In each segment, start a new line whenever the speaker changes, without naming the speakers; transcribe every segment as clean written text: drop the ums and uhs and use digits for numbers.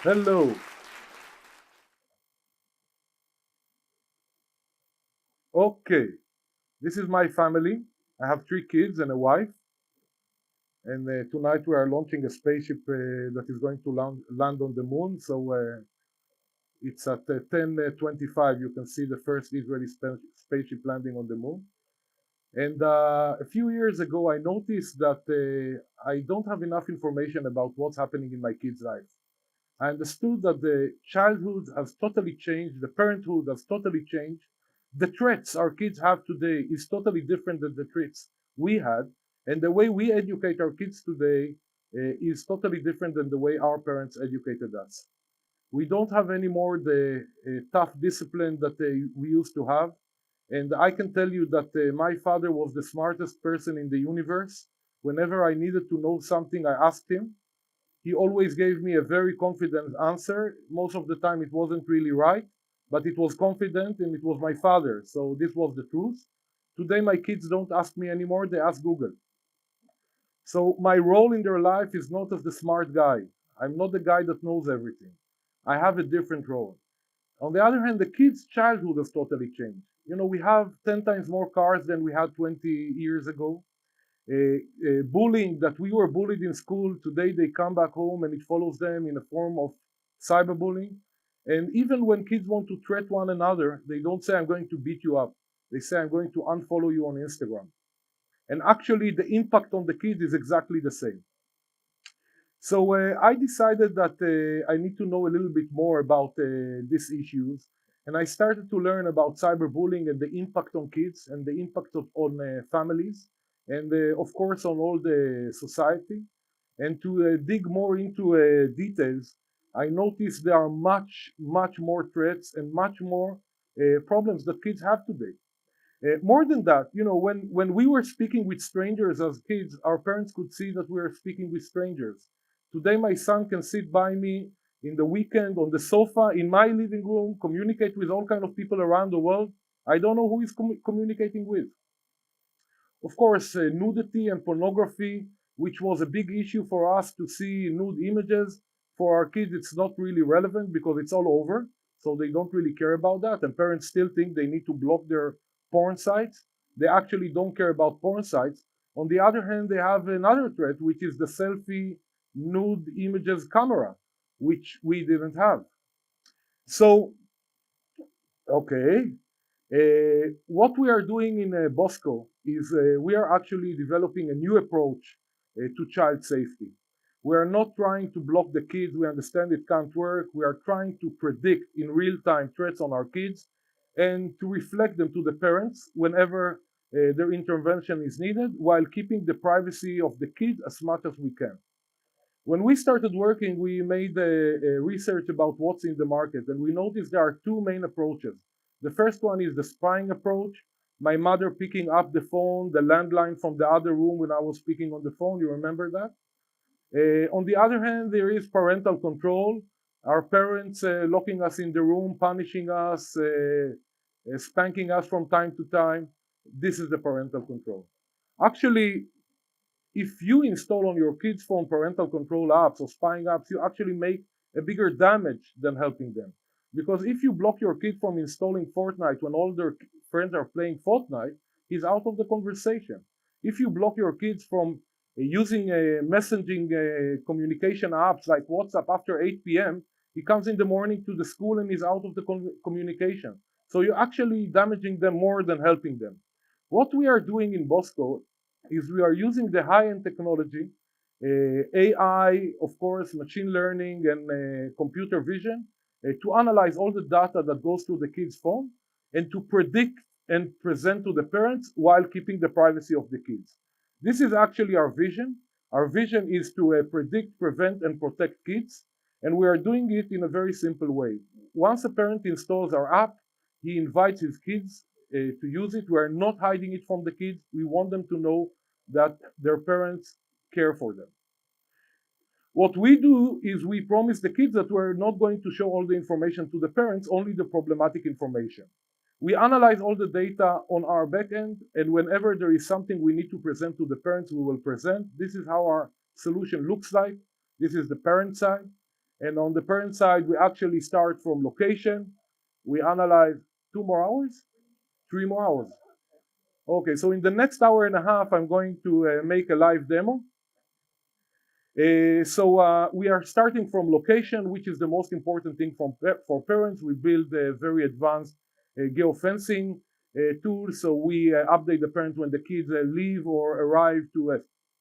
Hello. Okay, this is my family. I have three kids and a wife, and tonight we are launching a spaceship that is going to land on the moon. So it's at 10:25. You can see the first Israeli spaceship landing on the moon. And a few years ago, I noticed that I don't have enough information about what's happening in my kids' lives. I understood that the childhood has totally changed, the parenthood has totally changed. The threats our kids have today is totally different than the threats we had, and the way we educate our kids today is totally different than the way our parents educated us. We don't have anymore the tough discipline that we used to have, and I can tell you that my father was the smartest person in the universe. Whenever I needed to know something, I asked him. He always gave me a very confident answer. Most of the time it wasn't really right, but it was confident and it was my father. So this was the truth. Today my kids don't ask me anymore, they ask Google. So my role in their life is not as the smart guy. I'm not the guy that knows everything. I have a different role. On the other hand, the kids' childhood has totally changed. You know, we have 10 times more cars than we had 20 years ago. Bullying that we were bullied in school, today they come back home and it follows them in a form of cyberbullying. And even when kids want to threat one another, they don't say, I'm going to beat you up. They say, I'm going to unfollow you on Instagram. And actually, the impact on the kids is exactly the same. So I decided that I need to know a little bit more about these issues. And I started to learn about cyberbullying and the impact on kids and the impact on families and of course on all the society. And to dig more into details, I noticed there are much more threats and much more problems that kids have today. More than that, you know, when we were speaking with strangers as kids, our parents could see that we were speaking with strangers. Today, my son can sit by me in the weekend on the sofa in my living room, communicate with all kind of people around the world. I don't know who he's communicating with. Of course, nudity and pornography, which was a big issue for us to see nude images. For our kids, it's not really relevant because it's all over. So they don't really care about that. And parents still think they need to block their porn sites. They actually don't care about porn sites. On the other hand, they have another threat, which is the selfie nude images camera, which we didn't have. So, okay, what we are doing in Bosco is we are actually developing a new approach to child safety. We are not trying to block the kids. We understand it can't work. We are trying to predict in real time threats on our kids and to reflect them to the parents whenever their intervention is needed while keeping the privacy of the kids as much as we can. When we started working, we made a research about what's in the market, and we noticed there are two main approaches. The first one is the spying approach. My mother picking up the phone, the landline from the other room when I was speaking on the phone. You remember that? On the other hand, there is parental control. Our parents locking us in the room, punishing us, spanking us from time to time. This is the parental control. Actually, if you install on your kids' phone parental control apps or spying apps, you actually make a bigger damage than helping them. Because if you block your kid from installing Fortnite when all their friends are playing Fortnite, he's out of the conversation. If you block your kids from using messaging communication apps like WhatsApp after 8 p.m., he comes in the morning to the school and he's out of the communication. So you're actually damaging them more than helping them. What we are doing in Bosco is we are using the high-end technology, AI, of course, machine learning and computer vision to analyze all the data that goes to the kid's phone and to predict and present to the parents while keeping the privacy of the kids. This is actually our vision. Our vision is to predict, prevent, and protect kids, and we are doing it in a very simple way. Once a parent installs our app, he invites his kids to use it. We are not hiding it from the kids. We want them to know that their parents care for them. What we do is we promise the kids that we're not going to show all the information to the parents, only the problematic information. We analyze all the data on our backend, and whenever there is something we need to present to the parents, we will present. This is how our solution looks like. This is the parent side. And on the parent side, we actually start from location. We analyze 2 more hours, 3 more hours. Okay, so in the next hour and a half, I'm going to make a live demo. So we are starting from location, which is the most important thing for parents. We build a very advanced geofencing tool, so we update the parents when the kids leave or arrive to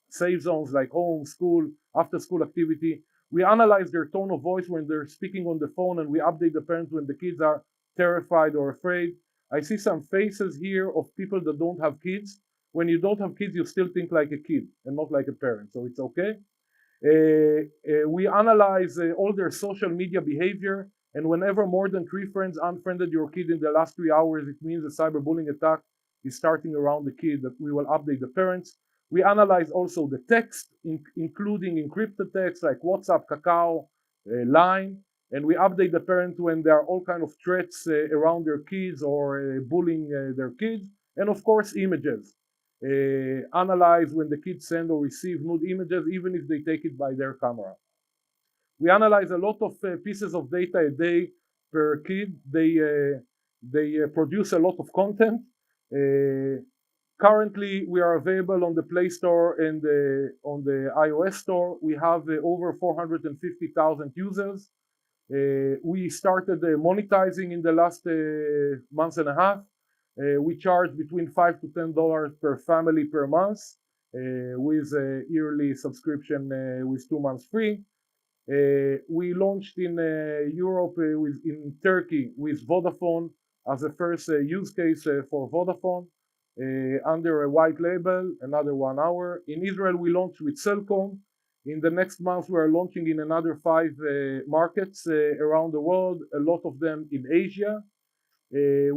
safe zones like home, school, after school activity. We analyze their tone of voice when they're speaking on the phone, and we update the parents when the kids are terrified or afraid. I see some faces here of people that don't have kids. When you don't have kids, you still think like a kid and not like a parent, so it's okay. We analyze all their social media behavior, and whenever more than 3 friends unfriended your kid in the last 3 hours, it means a cyberbullying attack is starting around the kid, that we will update the parents. We analyze also the text, including encrypted text like WhatsApp, Kakao, Line, and we update the parent when there are all kind of threats around their kids or bullying their kids, and of course images. Analyze when the kids send or receive nude images, even if they take it by their camera. We analyze a lot of pieces of data a day per kid. They produce a lot of content. Currently, we are available on the Play Store and on the iOS Store. We have over 450,000 users. We started monetizing in the last month and a half. We charge between $5 to $10 per family per month, with a yearly subscription with 2 months free. We launched in Europe, in Turkey with Vodafone as a first use case for Vodafone under a white label, another 1 hour. In Israel, we launched with Cellcom. In the next month, we are launching in another 5 markets around the world, a lot of them in Asia.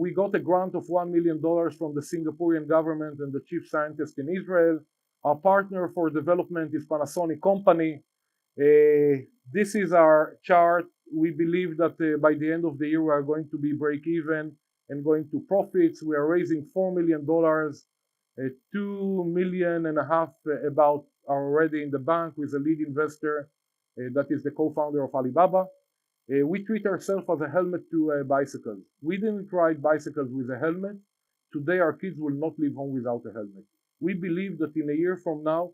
We got a grant of $1 million from the Singaporean government and the chief scientist in Israel. Our partner for development is Panasonic company. This is our chart. We believe that by the end of the year, we are going to be break even and going to profits. We are raising $4 million. 2.5 million about are already in the bank with a lead investor that is the co-founder of Alibaba. We treat ourselves as a helmet to bicycles. We didn't ride bicycles with a helmet. Today, our kids will not leave home without a helmet. We believe that in a year from now,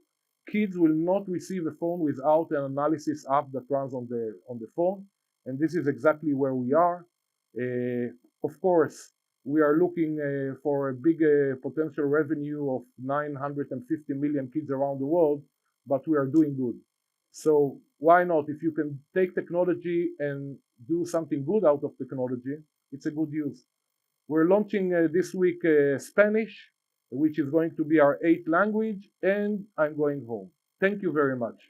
kids will not receive a phone without an analysis app that runs on the phone, and this is exactly where we are. Of course, we are looking for a big potential revenue of 950 million kids around the world, but we are doing good. So why not? If you can take technology and do something good out of technology, it's a good use. We're launching this week Spanish, which is going to be our 8th language, and I'm going home. Thank you very much.